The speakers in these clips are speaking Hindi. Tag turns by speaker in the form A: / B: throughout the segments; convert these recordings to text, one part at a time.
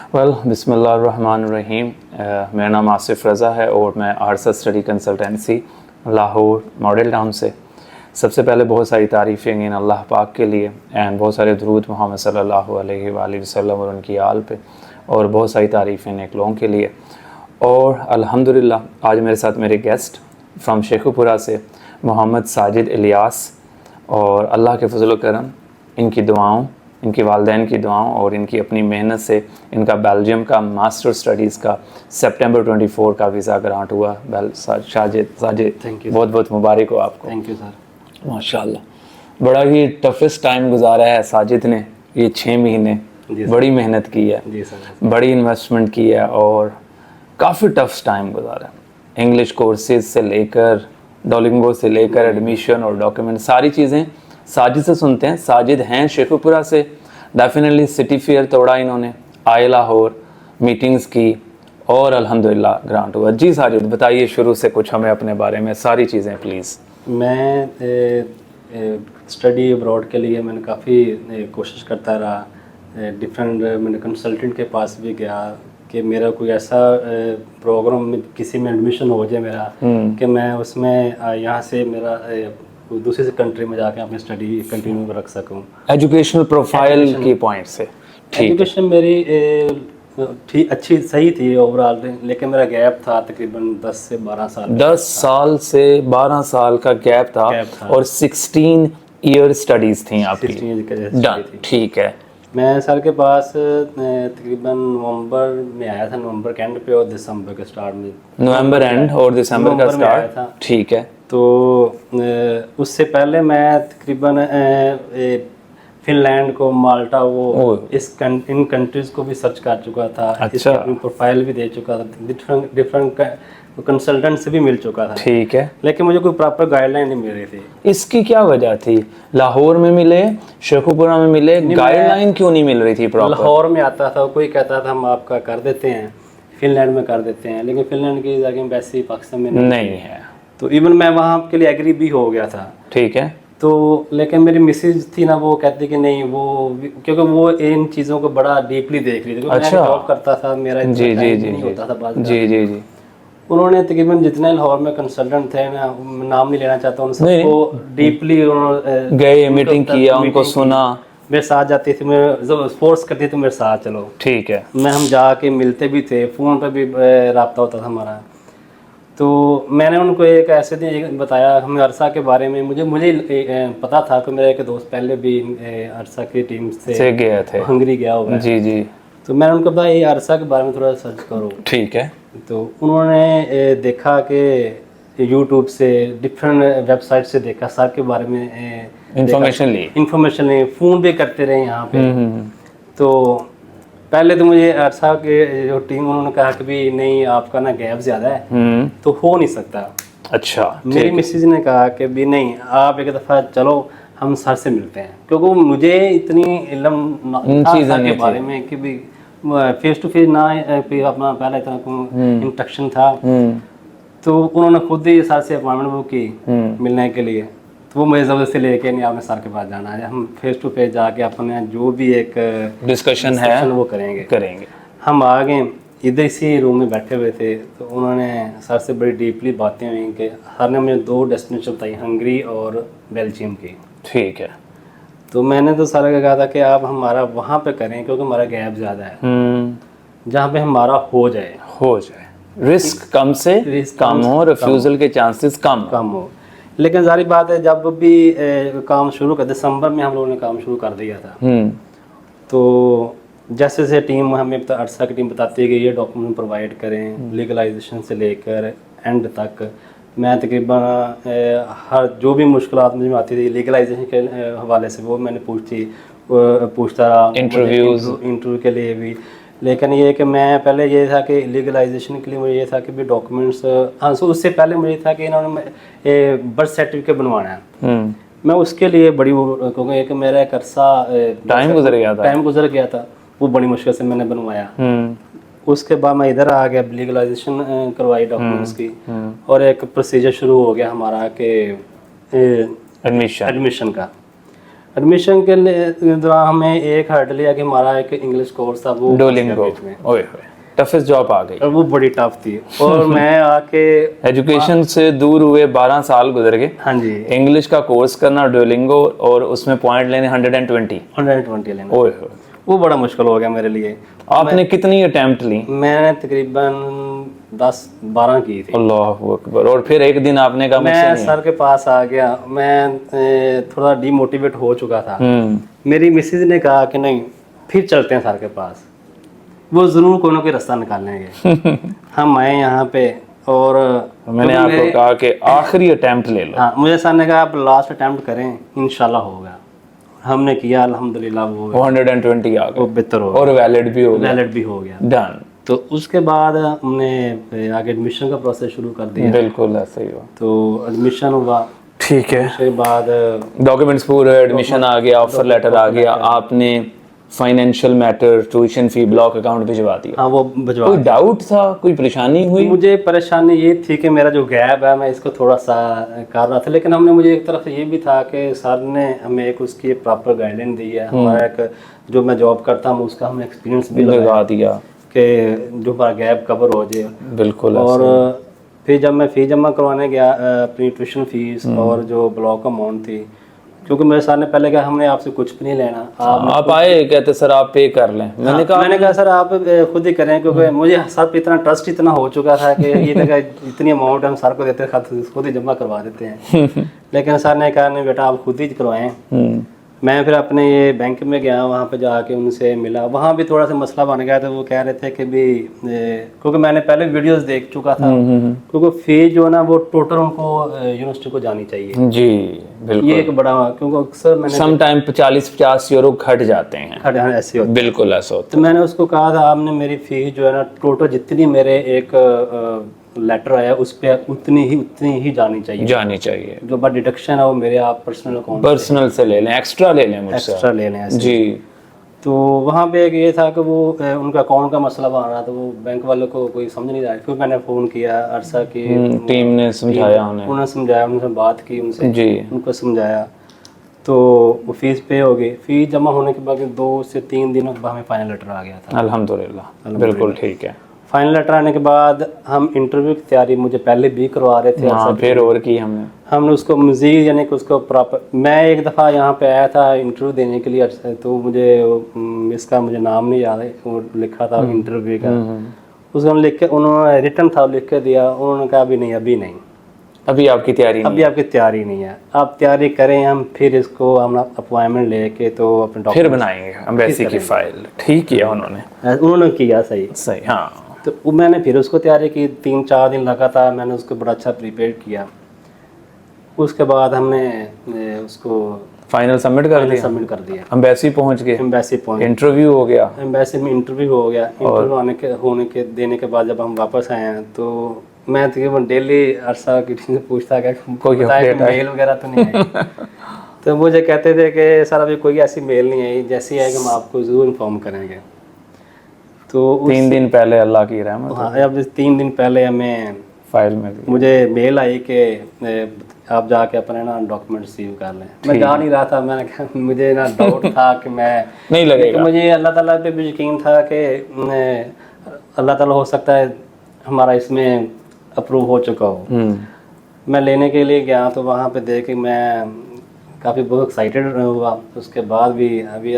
A: वेल बिस्मिल्लाहिर्रहमानिर्रहीम। मेरा नाम आसिफ रज़ा है और मैं आरसा study consultancy Lahore model town से। सबसे पहले बहुत सारी तारीफ़ें इन अल्लाह पाक के लिए एंड बहुत सारे दुरूद मोहम्मद सल्लल्लाहु अलैहि वसल्लम और उनकी आल पे, और बहुत सारी तारीफ़ें नेक लोगों के लिए। और अल्हम्दुलिल्लाह आज मेरे साथ मेरे गेस्ट फ्रॉम शेखुपुरा से मोहम्मद साजिद इलियास, और अल्लाह के फजल व करम, इनकी दुआओं, इनके वालिदैन की दुआओं और इनकी अपनी मेहनत से इनका बेल्जियम का मास्टर स्टडीज़ का सितंबर 24 का वीज़ा ग्रांट हुआ। साजिद बहुत बहुत मुबारक हो आपको।
B: Thank you sir.
A: माशाल्लाह बड़ा ही टफेस्ट टाइम गुजारा है साजिद ने, ये 6 महीने बड़ी मेहनत की है
B: जी सर।
A: बड़ी इन्वेस्टमेंट की है और काफ़ी टफ टाइम गुजारा है। इंग्लिश कोर्सेज से लेकर डोलिंगो से लेकर एडमिशन और डॉक्यूमेंट सारी चीज़ें साजिद से सुनते हैं। साजिद हैं शेखुपुरा से, डेफिनेटली सिटी फेयर तोड़ा इन्होंने, आए लाहौर, मीटिंग्स की और अल्हम्दुलिल्लाह ग्रांट हुआ। जी साजिद बताइए शुरू से कुछ हमें अपने बारे में सारी चीज़ें प्लीज़।
B: मैं स्टडी अब्रॉड के लिए मैंने काफ़ी कोशिश करता रहा। डिफरेंट मैंने कंसल्टेंट के पास भी गया कि मेरा कोई ऐसा प्रोग्राम में किसी में एडमिशन हो जाए मेरा कि मैं उसमें यहाँ से मेरा दूसरी कंट्री में जाके अपनी स्टडी कंटिन्यू रख सकूँ।
A: एजुकेशनल प्रोफाइल की पॉइंट से
B: एजुकेशन मेरी ठीक अच्छी सही थी ओवरऑल, लेकिन मेरा गैप था तकरीबन 10 से 12 साल।
A: 10 साल से 12 साल का गैप था और 16 ईयर स्टडीज़ थी आपकी।
B: 16
A: डन, ठीक है।
B: मैं सर के पास तकरीबन नवंबर में आया था, नवंबर के एंड पे और दिसंबर के स्टार्ट में।
A: नवंबर एंड और दिसंबर का स्टार्ट, ठीक है।
B: तो उससे पहले मैं तकरीबन फिनलैंड को, माल्टा, वो इन कंट्रीज़ को भी सर्च कर चुका था।
A: अच्छा।
B: अपनी प्रोफाइल भी दे चुका था, डिफरेंट कंसल्टेंट से भी मिल चुका था,
A: ठीक है।
B: लेकिन मुझे कोई प्रॉपर गाइडलाइन नहीं मिल रही थी।
A: इसकी क्या वजह थी? लाहौर में मिले, शेखुपुरा में मिले, गाइडलाइन क्यों नहीं मिल रही थी प्रॉपर?
B: लाहौर में आता था, कोई कहता था हम आपका कर देते हैं, फिनलैंड में कर देते हैं, लेकिन फिनलैंड की जगह एम्बेसी पाकिस्तान में
A: नहीं है।
B: तो इवन मैं वहाँ के लिए एग्री भी हो गया था,
A: ठीक है।
B: तो लेकिन मेरी मिसेज थी ना, वो कहती कि नहीं, वो क्योंकि वो इन चीज़ों को बड़ा डीपली देख रही थी।
A: अच्छा।
B: मैं जॉब करता था, मेरा
A: जी जी जी
B: नहीं होता था बात।
A: जी जी जी।
B: उन्होंने तकरीबन जितने लाहौर में कंसल्टेंट थे ना, नाम नहीं लेना चाहता, उन सबको डीपली
A: गए, मीटिंग किया, उनको सुना,
B: मेरे साथ जाती थी, मैं जब फोर्स करती थी मेरे साथ चलो,
A: ठीक है।
B: मैं हम जाके मिलते भी थे, फ़ोन पे भी रब्ता होता था हमारा। तो मैंने उनको एक ऐसे दिन बताया हमें अरसा के बारे में। मुझे पता था कि मेरा एक दोस्त पहले भी अरसा की टीम से
A: गए थे,
B: हंगरी गया हुआ है।
A: जी जी।
B: तो मैंने उनको बताया ये अरसा के बारे में थोड़ा सर्च करो,
A: ठीक है।
B: तो उन्होंने देखा कि यूट्यूब से, डिफरेंट वेबसाइट से देखा, सर के बारे में इंफॉर्मेशन ली, फ़ोन भी करते रहे यहाँ पे। तो पहले तो मुझे अरसा के जो टीम, उन्होंने कहा कि भी नहीं, आपका ना गैप ज़्यादा है तो हो नहीं सकता। अच्छा। मेरी मिसेज ने कहा कि भी नहीं, आप एक दफ़ा चलो हम सर से मिलते हैं, क्योंकि मुझे इतनी इल्म सर के बारे में कि भी फेस टू फेस ना अपना पहले इतना इंट्रक्शन था। तो उन्होंने खुद ही सर से अपॉइंटमेंट बुक की मिलने के लिए। तो वो मुझे ज़बरदस्ती लेके नहीं, आपने सर के पास जाना है, हम फेस टू फेस जाके अपने जो भी एक
A: डिस्कशन है
B: वो करेंगे। हम आ गए, इधर इसी रूम में बैठे हुए थे, तो उन्होंने सर से बड़ी डीपली बातें हुई कि सर ने मुझे 2 डेस्टिनेशन बताई, हंगरी और बेल्जियम की।
A: ठीक है।
B: तो मैंने तो सर को कहा था कि आप हमारा वहाँ पे करें, क्योंकि हमारा गैप ज़्यादा है, जहाँ पे हमारा हो जाए,
A: रिस्क कम से कम हो, रिफ्यूज़ल के चांसेस कम
B: हो। लेकिन जारी बात है, जब भी काम शुरू कर, दिसंबर में हम लोगों ने काम शुरू कर दिया था। तो जैसे जैसे टीम हमें अरसा की टीम बताती है कि ये डॉक्यूमेंट प्रोवाइड करें, लीगलाइजेशन से लेकर एंड तक, मैं तकरीबन हर जो भी मुश्किलात मुझे आती थी लीगलाइजेशन के हवाले से, वो मैंने पूछता रहा इंटरव्यू के लिए भी। लेकिन ये कि मैं पहले ये था कि लीगलाइजेशन के लिए मुझे ये था कि भी डॉक्यूमेंट्स, हाँ, सो उससे पहले मुझे था कि इन्होंने बर्थ सर्टिफिकेट बनवाना है। मैं उसके लिए बड़ी, क्योंकि एक मेरा एक अरसा टाइम गुजर गया था, वो बड़ी मुश्किल से मैंने बनवाया। उसके बाद मैं इधर आ गया, लीगलाइजेशन करवाई डॉक्यूमेंट्स की, और एक प्रोसीजर शुरू हो गया हमारा कि एडमिशन का। एडमिशन के दौरान हमें एक हर्डल लिया कि हमारा एक इंग्लिश कोर्स था वो
A: डुओलिंगो, ओए होए, टफेस्ट जॉब आ गई।
B: और वो बड़ी टफ थी और मैं आके
A: एजुकेशन से दूर हुए, 12 साल गुजर गए,
B: हाँ जी
A: इंग्लिश का कोर्स करना डुओलिंगो, और उसमें पॉइंट लेने 120।
B: 120 लेना,
A: ओए होए,
B: वो बड़ा मुश्किल हो गया मेरे लिए।
A: आपने कितनी अटेम्प्ट ली?
B: मैंने तकरीबन 10-12 की थी।
A: अल्लाह अकबर। और फिर एक दिन आपने कहा मुझसे
B: मैं
A: नहीं।
B: सर के पास आ गया, मैं थोड़ा डीमोटिवेट हो चुका था। मेरी मिसेज ने कहा कि नहीं फिर चलते हैं सर के पास, वो जरूर कोई ना कोई रास्ता निकालेंगे। हम आए यहाँ पे और
A: मैंने आपको कहा कि आखिरी अटेम्प्ट ले लो।
B: हाँ, मुझे सर ने कहा आप लास्ट अटेम्प्ट करें, इंशाल्लाह होगा। हमने किया, अल्हम्दुलिल्लाह वो
A: 120 आ गए,
B: वो बेहतर हो
A: और वैलिड भी हो गया,
B: वैलिड भी हो गया।
A: डन।
B: तो उसके बाद हमने आगे एडमिशन का प्रोसेस शुरू कर दिया।
A: बिल्कुल ऐसा ही हुआ।
B: तो एडमिशन हुआ,
A: ठीक है,
B: उसके बाद
A: डॉक्यूमेंट्स पूरे, एडमिशन आ गया, ऑफर लेटर आ गया, आपने financial matter, tuition fee, block account भिजवा दिया।
B: हाँ वो भिजवा।
A: कोई डाउट था, कोई परेशानी हुई?
B: मुझे परेशानी ये थी कि मेरा जो गैप है मैं इसको थोड़ा सा कर रहा था, लेकिन हमने मुझे एक तरफ ये भी था कि सर ने हमें एक उसकी प्रॉपर गाइडलाइन दी है। हमारा एक जो मैं जॉब करता हूँ उसका हमने एक्सपीरियंस भी
A: लगा दिया
B: कि जो हमारा गैप कवर हो जाए।
A: बिल्कुल।
B: और फिर जब मैं फ़ीस जमा करवाने गया, अपनी ट्यूशन फीस और जो ब्लॉक अमाउंट थी, क्योंकि मेरे सर ने पहले कहा हमने आपसे कुछ भी नहीं लेना,
A: आप आए कहते सर आप पे कर लें। मैंने कहा
B: सर आप खुद ही करें, क्योंकि मुझे सर पे इतना ट्रस्ट इतना हो चुका था कि ये लगा इतनी अमाउंट हम सर को देते खाते खुद ही जमा करवा देते हैं। लेकिन सर ने कहा नहीं बेटा आप खुद ही करवाएं। मैं फिर अपने ये बैंक में गया, वहाँ पे जाके उनसे मिला, वहाँ भी थोड़ा सा मसला बन गया। तो वो कह रहे थे कि भी क्योंकि मैंने पहले वीडियोस देख चुका था, क्योंकि फीस जो है ना वो टोटल उनको यूनिवर्सिटी को जानी चाहिए
A: जी। बिल्कुल,
B: ये एक बड़ा, क्योंकि अक्सर मैंने
A: सम टाइम 40-50 यूरो घट जाते हैं।
B: ऐसे होता।
A: बिल्कुल ऐसा होता
B: तो मैंने उसको कहा था आपने मेरी फीस जो है ना टोटल जितनी मेरे एक लेटर आया उस पर उतनी ही जानी चाहिए। जो बात डिडक्शन है वो मेरे आप पर्सनल अकाउंट
A: पर्सनल से ले लें, एक्स्ट्रा ले लें मुझसे,
B: एक्स्ट्रा ले लें ऐसे।
A: जी।
B: तो वहाँ पे एक ये था कि वो उनका अकाउंट का मसला बन रहा था, वो बैंक वालों को कोई समझ नहीं रहा। फिर मैंने फ़ोन किया, अरसा की
A: टीम ने समझाया, उन्हें
B: समझाया, उनसे बात की उनसे
A: जी,
B: उनको समझाया। तो वो फीस पे हो गई। फीस जमा होने के बाद 2 से 3 दिनों के बाद हमें फाइनल लेटर आ गया था।
A: अल्हम्दुलिल्लाह, बिल्कुल ठीक है।
B: फाइनल लेटर आने के बाद हम इंटरव्यू की तैयारी मुझे पहले भी करवा रहे थे।
A: हाँ, फिर और की हमने
B: उसको मज़ीद यानी कि उसको प्रॉपर, मैं एक दफ़ा यहाँ पे आया था इंटरव्यू देने के लिए, तो मुझे इसका मुझे नाम नहीं याद है, वो लिखा था इंटरव्यू का, उसको लिख के उन्होंने रिटर्न था लिख के दिया। उन्होंने कहा अभी नहीं,
A: अभी आपकी तैयारी नहीं,
B: अभी आपकी तैयारी नहीं है, आप तैयारी करें, हम फिर इसको हम अपॉइंटमेंट लेके तो अपने
A: फिर बनाएंगे एम्बेसी की फाइल। ठीक है,
B: उन्होंने किया सही।
A: हाँ,
B: तो मैंने फिर उसको तैयारी की 3-4 दिन लगातार, मैंने उसको बड़ा अच्छा प्रिपेयर किया। उसके बाद हमने उसको
A: फाइनल सबमिट कर दिया, एम्बेसी पहुंच गए, इंटरव्यू हो गया,
B: एम्बेसी में इंटरव्यू हो गया। इंटरव्यू देने के बाद जब हम वापस आए हैं तो मैं तकरीबन डेली अरसा की टीम से पूछता कि कोई मेल वगैरह तो नहीं आई। तो मुझे कहते थे कि सर अभी कोई ऐसी मेल नहीं आई, जैसी आएगी हम आपको ज़रूर इन्फॉर्म करेंगे। तो
A: 3 दिन पहले अल्लाह की रहमत,
B: हाँ, अब 3 दिन पहले हमें
A: फाइल में
B: मुझे मेल आई कि आप जाके अपने ना डॉक्यूमेंट रिसीव कर लें। मैं जा नहीं रहा था, मैंने कहा मुझे ना डाउट था कि मैं
A: नहीं लगेगा,
B: मुझे अल्लाह ताला पे भी यकीन था कि अल्लाह ताला हो सकता है हमारा इसमें अप्रूव हो चुका हो। मैं लेने के लिए गया तो वहाँ पे देख के मैं काफ़ी बहुत एक्साइटेड हुआ। उसके बाद भी अभी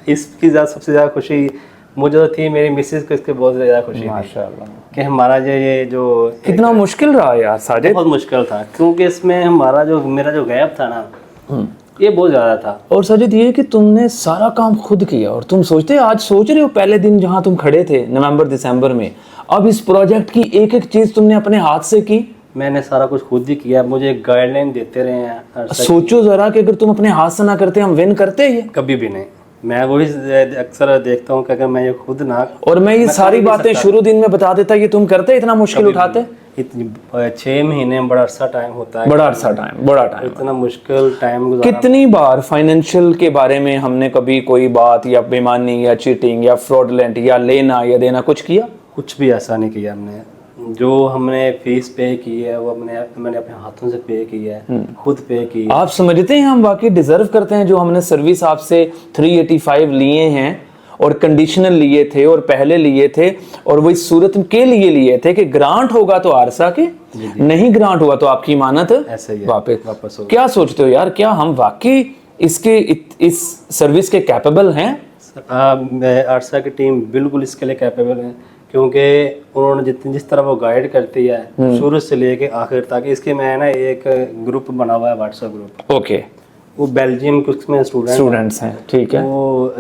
B: इसकी सबसे ज़्यादा खुशी मुझे तो थी, मेरी मिसेस को इसके बहुत ज़्यादा खुशी
A: माशाल्लाह
B: कि हमारा ये जो
A: कितना मुश्किल रहा यार साजिद,
B: बहुत मुश्किल था, क्योंकि इसमें मेरा जो गैप था ना ये बहुत ज़्यादा था।
A: और साजिद ये कि तुमने सारा काम खुद किया, और तुम आज सोच रहे हो पहले दिन जहाँ तुम खड़े थे नवंबर दिसंबर में, अब इस प्रोजेक्ट की एक एक चीज़ तुमने अपने हाथ से की।
B: मैंने सारा कुछ खुद ही किया, मुझे गाइडलाइन देते रहे हैं।
A: सोचो जरा कि अगर तुम अपने हाथ से ना करते, हम विन करते ये
B: कभी भी नहीं। मैं वही अक्सर देखता हूँ कि अगर मैं ये खुद ना,
A: और मैं ये सारी बातें शुरू दिन में बता देता, ये तुम करते, इतना मुश्किल उठाते।
B: इतनी 6 महीने बड़ा अरसा टाइम होता है,
A: बड़ा टाइम,
B: इतना मुश्किल टाइम।
A: कितनी बार फाइनेंशियल के बारे में हमने कभी कोई बात या बेईमानी या चीटिंग या फ्रॉडलेंट या लेना या देना कुछ किया?
B: कुछ भी ऐसा नहीं किया हमने। जो हमने फीस पे की है वो मैंने अपने हाथों से पे की है, खुद पे की है।
A: आप समझते हैं हम वाकई डिजर्व करते हैं जो हमने सर्विस आपसे 385 लिए हैं और कंडीशनल लिए थे और पहले लिए थे और वो इस सूरत के लिए थे कि ग्रांट होगा तो आरसा के, नहीं ग्रांट हुआ तो आपकी इमानत
B: ऐसा ही है,
A: वापस हो। क्या सोचते हो यार, क्या हम वाकई इसके इस सर्विस के कैपेबल हैं?
B: आरसा की टीम बिल्कुल इसके लिए कैपेबल है, क्योंकि उन्होंने जिस तरह वो गाइड करती है शुरू से लेके आखिर तक। इसके मैं ना एक ग्रुप बना हुआ है, व्हाट्सएप ग्रुप।
A: ओके।
B: वो बेल्जियम में
A: स्टूडेंट्स हैं, ठीक है।
B: वो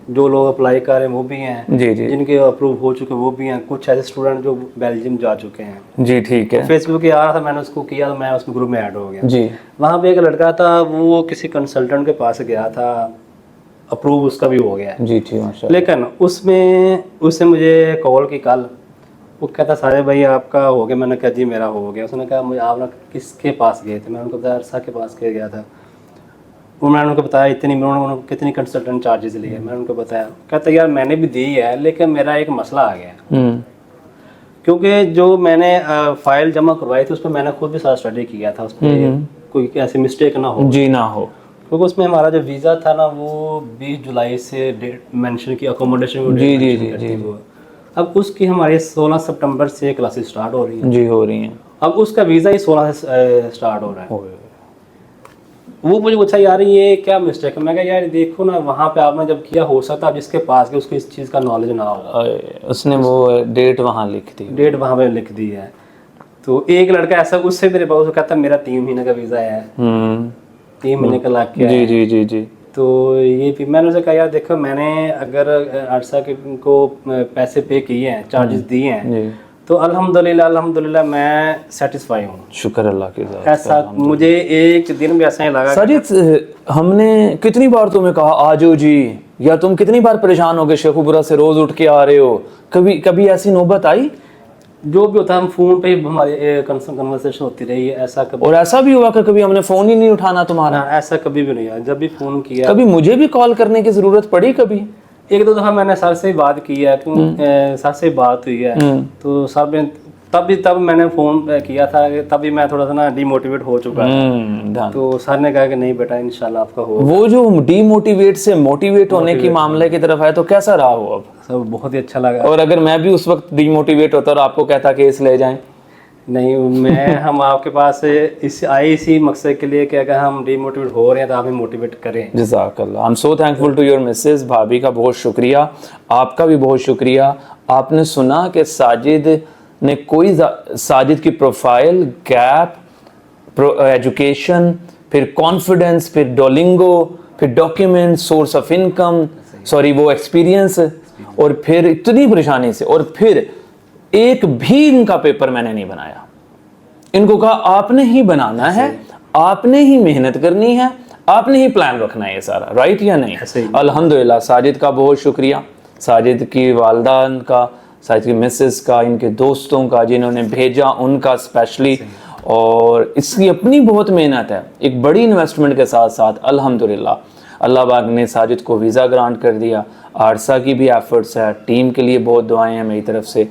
B: जो लोग अप्लाई कर रहे हैं वो भी हैं,
A: जी जी
B: जिनके अप्रूव हो चुके वो भी हैं, कुछ ऐसे स्टूडेंट जो बेल्जियम जा चुके हैं।
A: जी ठीक है।
B: फेसबुक पे आ रहा था, मैंने उसको किया तो मैं उस ग्रुप में ऐड हो गया।
A: जी।
B: वहाँ पे एक लड़का था, वो किसी कंसल्टेंट के पास गया था, अप्रूव उसका भी हो गया है।
A: जी ठीक, माशाल्लाह।
B: लेकिन उसने मुझे कॉल की कल, वो कहता सारे भाई आपका हो गया। मैंने कहा जी मेरा हो गया। उसने कहा मुझे आप ना किसके पास गए थे? मैंने उनको बताया अरसा के पास गया था। उन्होंने उनको बताया उन्होंने कितनी कंसल्टेंट चार्जेस लिए। मैंने उनको बताया, कहता यार मैंने भी दी है लेकिन मेरा एक मसला आ गया, क्योंकि जो मैंने फाइल जमा करवाई थी उस पर मैंने खुद भी सारा स्टडी किया था, उस पर कोई ऐसी मिस्टेक ना हो।
A: जी ना हो,
B: क्योंकि उसमें हमारा जो वीज़ा था ना वो 20 जुलाई से डेट मेंशन की, अकोमोडेशन
A: जी जी जी जी।
B: वो अब उसकी हमारी 16 सितंबर से क्लासेस स्टार्ट हो रही हैं।
A: जी हो रही हैं।
B: अब उसका वीज़ा ही 16 से स्टार्ट हो रहा है। वो मुझे पूछा यार ये क्या मिस्टेक है? मैं कहा यार देखो ना, वहाँ पे आपने जब किया हो सकता है आप जिसके पास गए उसको इस चीज़ का नॉलेज ना हो।
A: उसने वो डेट वहाँ लिख दी,
B: डेट वहाँ पे लिख दी है। तो एक लड़का ऐसा उससे मेरे पास कहता मेरा 3 महीने का वीज़ा है, 3 महीने का लाख
A: जी जी जी जी।
B: तो ये भी मैंने उसे कहा यार देखो, मैंने अगर अरसा को पैसे पे किए हैं, चार्जेस दिए हैं, तो अल्हम्दुलिल्लाह मैं सेटिस्फाई हूँ।
A: शुक्र अल्लाह की ज़ात।
B: ऐसा मुझे एक दिन भी ऐसा ही लगा।
A: साजिद, हमने कितनी बार तुम्हें कहा आ जाओ जी, या तुम कितनी बार परेशान हो गए शेखुपुरा से रोज उठ के आ रहे हो? कभी ऐसी नौबत आई?
B: जो भी होता है हम फोन पे ही हमारी कन्वर्सेशन होती रही है। ऐसा कभी, और
A: ऐसा भी हुआ कि कभी हमने फोन ही नहीं उठाना तुम्हारा?
B: ऐसा कभी भी नहीं हुआ। जब भी फोन किया,
A: कभी मुझे भी कॉल करने की जरूरत पड़ी? कभी
B: एक दो दफा मैंने सर से बात की है, सर से बात हुई है, तो सर ने तब मैंने फोन किया था, तभी मैं थोड़ा सा ना डीमोटिवेट हो चुका था। तो सर ने कहा कि नहीं बेटा इंशाल्लाह आपका होगा।
A: वो जो डीमोटिवेट से मोटिवेट होने की मामले की तरफ है, तो कैसा रहा हो अब?
B: सब बहुत ही अच्छा लगा।
A: और अगर मैं भी उस वक्त डीमोटिवेट होता और आपको कहता केस ले जाएं?
B: नहीं, हम आपके पास इसी मकसद के लिए कि अगर हम डीमोटिवेट हो रहे हैं तो आप हमें मोटिवेट करें।
A: जज़ाकल्लाह। I am so thankful to your missus. भाभी का बहुत शुक्रिया, आपका भी बहुत शुक्रिया। आपने सुना कि साजिद ने साजिद की प्रोफाइल, गैप, एजुकेशन, फिर कॉन्फिडेंस, फिर डोलिंगो, फिर डॉक्यूमेंट, सोर्स ऑफ इनकम, वो एक्सपीरियंस, और फिर इतनी परेशानी से, और फिर एक भी इनका पेपर मैंने नहीं बनाया। इनको कहा आपने ही बनाना है, आपने ही मेहनत करनी है, आपने ही प्लान रखना है ये सारा, राइट या नहीं? अल्हम्दुलिल्लाह। साजिद का बहुत शुक्रिया, साजिद की वालदान का, साजिद की मिसेस का, इनके दोस्तों का जिन्होंने भेजा उनका स्पेशली, और इसकी अपनी बहुत मेहनत है। एक बड़ी इन्वेस्टमेंट के साथ साथ अल्हम्दुलिल्लाह अल्लाह पाक ने साजिद को वीज़ा ग्रांट कर दिया। आरसा की भी एफर्ट्स है, टीम के लिए बहुत दुआएं हैं मेरी तरफ से,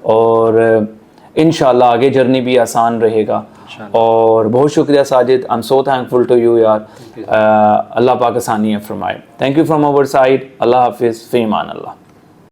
A: और इंशाल्लाह आगे जर्नी भी आसान रहेगा। और बहुत शुक्रिया Sajid, I am so thankful to you यार। अल्लाह पाक आसानियाँ फरमाए। Thank you from our side. अल्लाह हाफिज़, फ़ी अमान अल्लाह।